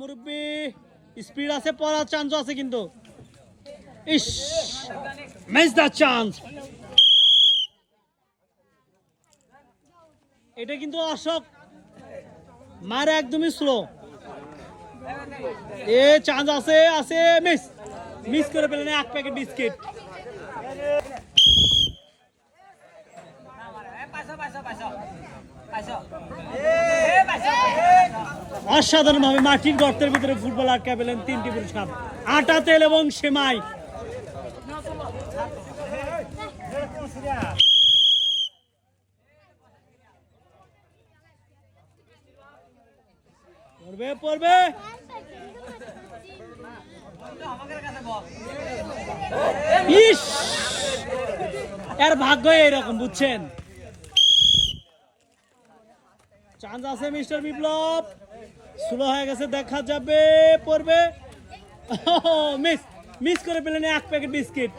মুরব্বি স্পিড আছে, পড়ার চান্স আছে কিন্তু। ইস, মিস দ্য চান্স। এটা কিন্তু অশোক মারে একদমই স্লো। এ চান্স আছে, আছে, মিস মিস করে পেলেন এক প্যাকেট বিস্কিট। অসাধারণ ভাবে মাটির গর্তের ভিতরে ফুটবল আটকা পেলেন 3টি পুরস্কার, আটা, তেল এবং সেমাই। পড়বে পড়বে, ইস, এর ভাগ্য এরকম, বুঝছেন। চান্স আছে মিস্টার বিপ্লব, স্লো হয়ে গেছে, দেখা যাবে, পড়বে, মিস মিস করে পেলেন এক প্যাকেট বিস্কিট।